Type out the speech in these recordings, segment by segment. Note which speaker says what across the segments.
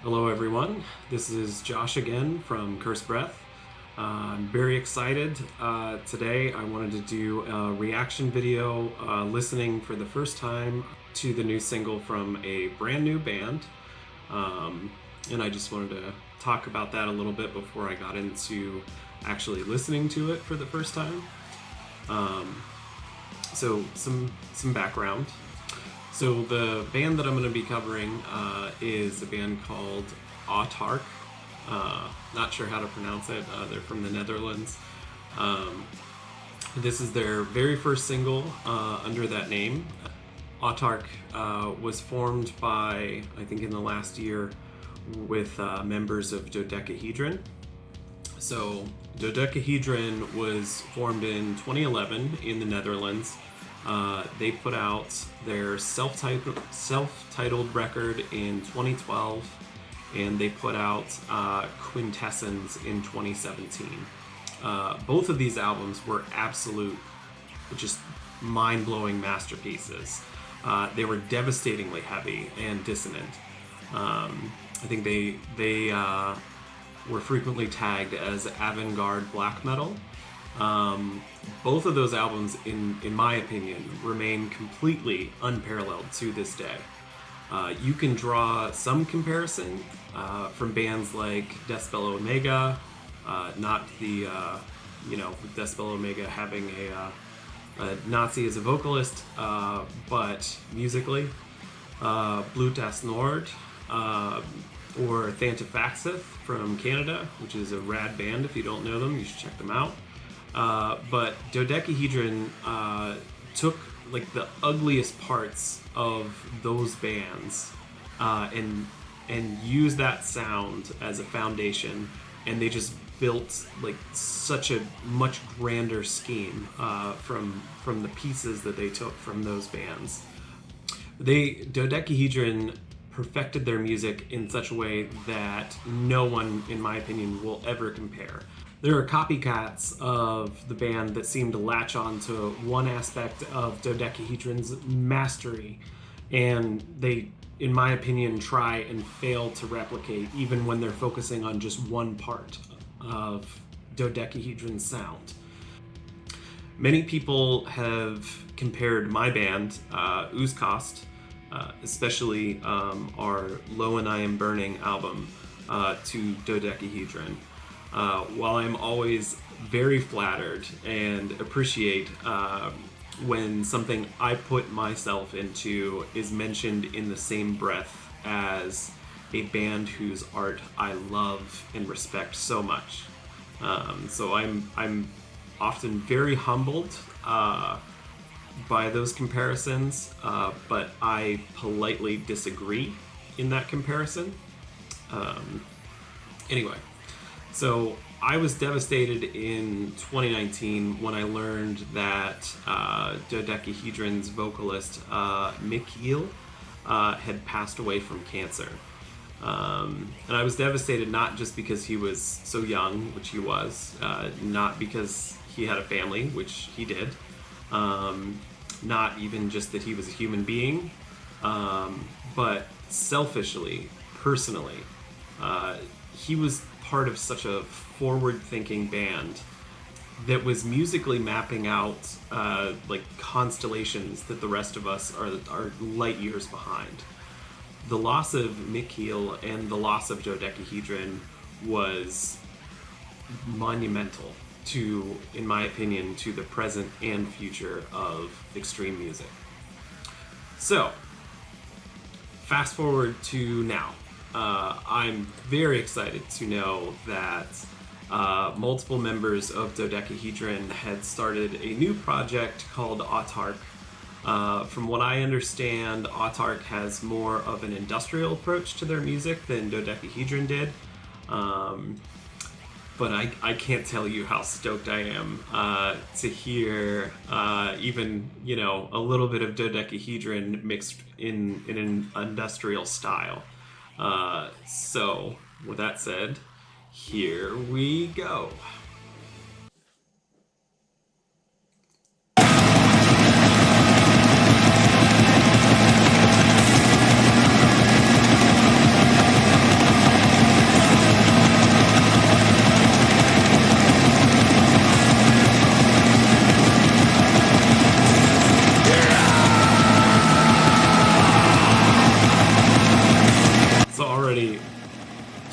Speaker 1: Hello everyone, this is Josh again from Curse Breath. I'm very excited. Today I wanted to do a reaction video listening for the first time to the new single from a brand new band. And I just wanted to talk about that a little bit before I got into actually listening to it for the first time. So some background. So the band that I'm going to be covering is a band called Autarkh. Not sure how to pronounce it. They're from the Netherlands. This is their very first single under that name. Autarkh was formed by, I think in the last year, with members of Dodecahedron. So Dodecahedron was formed in 2011 in the Netherlands. They put out their self-titled record in 2012, and they put out Quintessence in 2017. Both of these albums were absolute, just mind-blowing masterpieces. They were devastatingly heavy and dissonant. I think they were frequently tagged as avant-garde black metal. Both of those albums, in my opinion, remain completely unparalleled to this day. You can draw some comparison from bands like Decibel Omega, not the, Decibel Omega having a Nazi as a vocalist, but musically, Blue Das Nord, or Thieler from Canada, which is a rad band. If you don't know them, you should check them out. But Dodecahedron took like the ugliest parts of those bands and used that sound as a foundation, and they just built like such a much grander scheme from the pieces that they took from those bands. Dodecahedron perfected their music in such a way that no one, in my opinion, will ever compare. There are copycats of the band that seem to latch on to one aspect of Dodecahedron's mastery, and they, in my opinion, try and fail to replicate even when they're focusing on just one part of Dodecahedron's sound. Many people have compared my band, Oozcost, especially our Lo and I Am Burning album, to Dodecahedron. While I'm always very flattered and appreciate when something I put myself into is mentioned in the same breath as a band whose art I love and respect so much. So I'm often very humbled by those comparisons, but I politely disagree in that comparison. Anyway. So I was devastated in 2019 when I learned that Dodecahedron's vocalist Mikhail had passed away from cancer. And I was devastated not just because he was so young, which he was, not because he had a family, which he did, not even just that he was a human being, but selfishly, personally. He was part of such a forward-thinking band that was musically mapping out like constellations that the rest of us are light years behind. The loss of Mikhail and the loss of Dodecahedron was monumental to, in my opinion, to the present and future of extreme music. So, fast forward to now. I'm very excited to know that multiple members of Dodecahedron had started a new project called Autarkh. From what I understand, Autarkh has more of an industrial approach to their music than Dodecahedron did. But I can't tell you how stoked I am to hear even, a little bit of Dodecahedron mixed in an industrial style. So, with that said, here we go.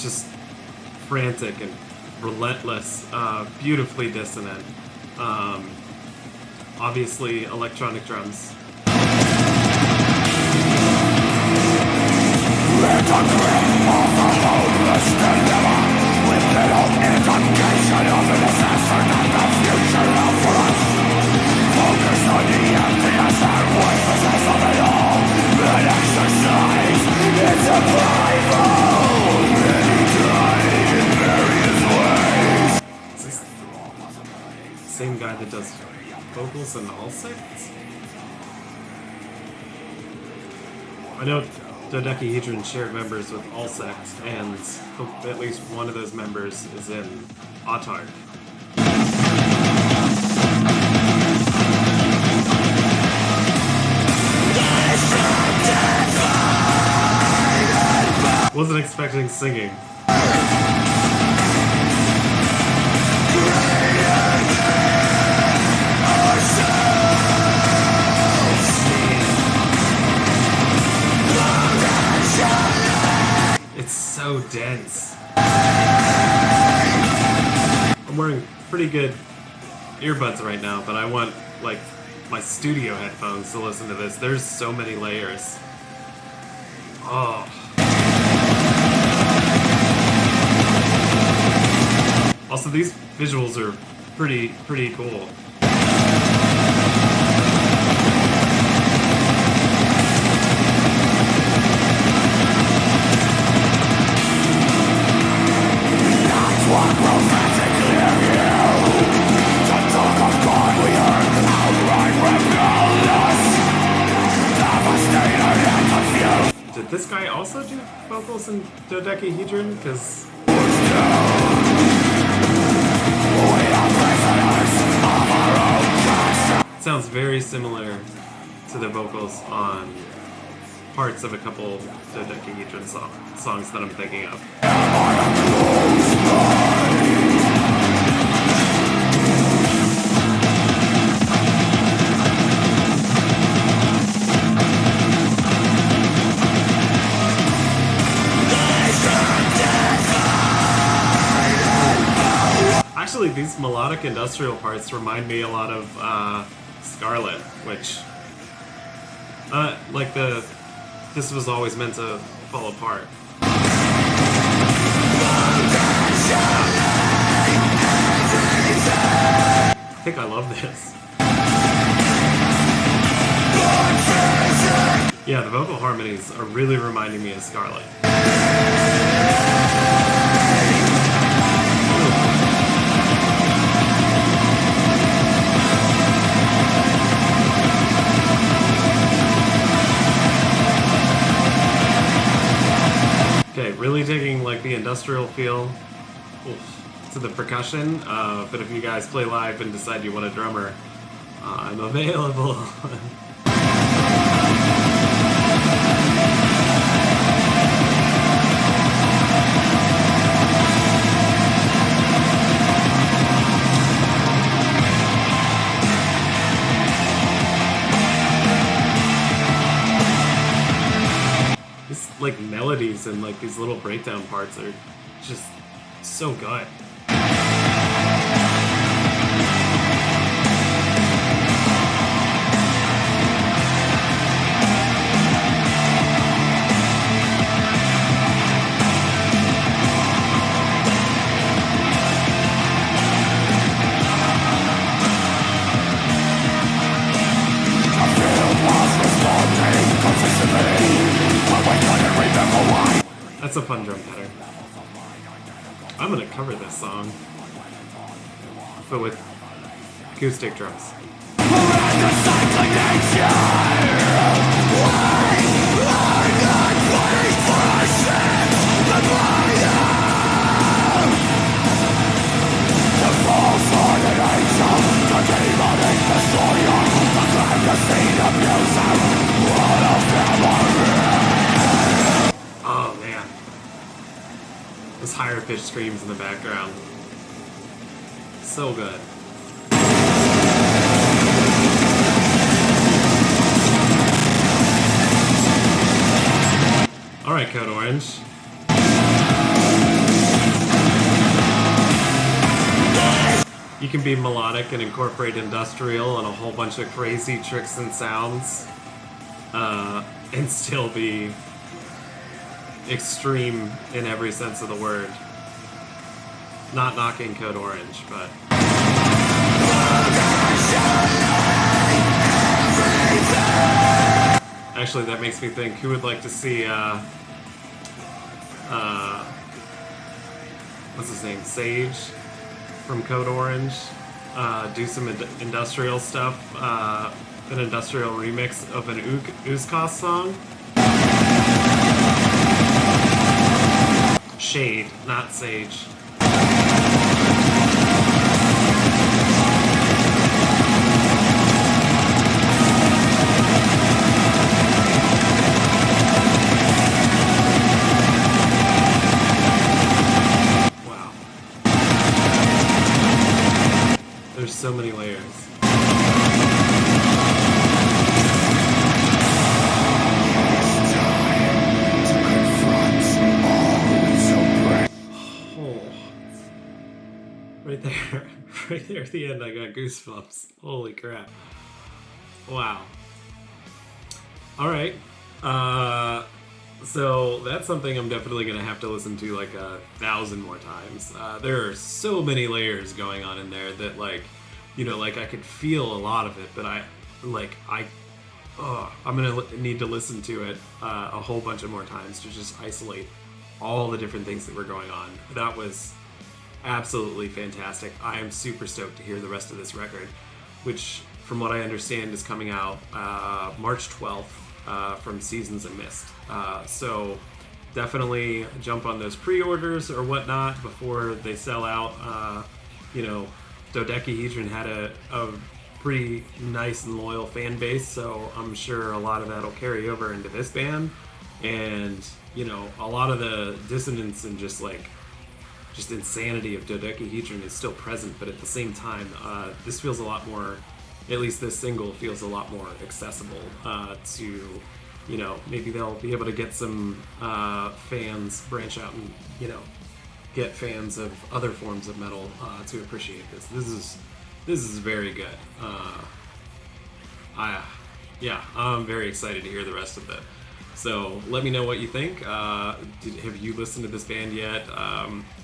Speaker 1: just frantic and relentless, beautifully dissonant. Obviously, electronic drums. Same guy that does vocals in all sects? I know Dodecahedron shared members with all sects, and at least one of those members is in Autarkh. Wasn't expecting singing. It's so dense. I'm wearing pretty good earbuds right now, but I want like my studio headphones to listen to this. There's so many layers. Oh. Also, these visuals are pretty cool. Did this guy also do vocals in Dodecahedron? Because it sounds very similar to the vocals on parts of a couple Dodecahedron songs that I'm thinking of. Actually, these melodic industrial parts remind me a lot of Scarlet, which, this was always meant to fall apart. I think I love this. Yeah, the vocal harmonies are really reminding me of Scarlet. Okay, really taking like the industrial feel to the percussion, but if you guys play live and decide you want a drummer, I'm available. Like melodies and like these little breakdown parts are just so good. That's a fun drum pattern. I'm gonna cover this song, but with acoustic drums. Oh man. Those higher pitched screams in the background. So good. Alright, Code Orange. You can be melodic and incorporate industrial and a whole bunch of crazy tricks and sounds, and still be extreme in every sense of the word. Not knocking Code Orange, but... Actually, that makes me think, who would like to see, what's his name, Sage from Code Orange, do some industrial stuff, an industrial remix of an Uzkos song? Shade, not Sage. There's so many layers. Oh. Right there. Right there at the end, I got goosebumps. Holy crap. Wow. Alright. So that's something I'm definitely going to have to listen to like 1,000 more times. There are so many layers going on in there that, like, you know, like I could feel a lot of it, but I'm going to need to listen to it a whole bunch of more times to just isolate all the different things that were going on. That was absolutely fantastic. I am super stoked to hear the rest of this record, which, from what I understand, is coming out March 12th. From Seasons and Mist. So definitely jump on those pre-orders or whatnot before they sell out. You know, Dodecahedron had a pretty nice and loyal fan base, so I'm sure a lot of that will carry over into this band. And, you know, a lot of the dissonance and just insanity of Dodecahedron is still present, but at the same time, this feels a lot more, at least this single feels a lot more accessible to, you know, maybe they'll be able to get some fans, branch out and, you know, get fans of other forms of metal to appreciate this. This is very good. I'm very excited to hear the rest of it. So let me know what you think. Have you listened to this band yet?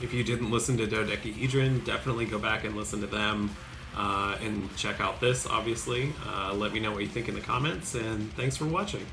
Speaker 1: If you didn't listen to Dodecahedron, definitely go back and listen to them. And check out this, obviously. Let me know what you think in the comments, and thanks for watching.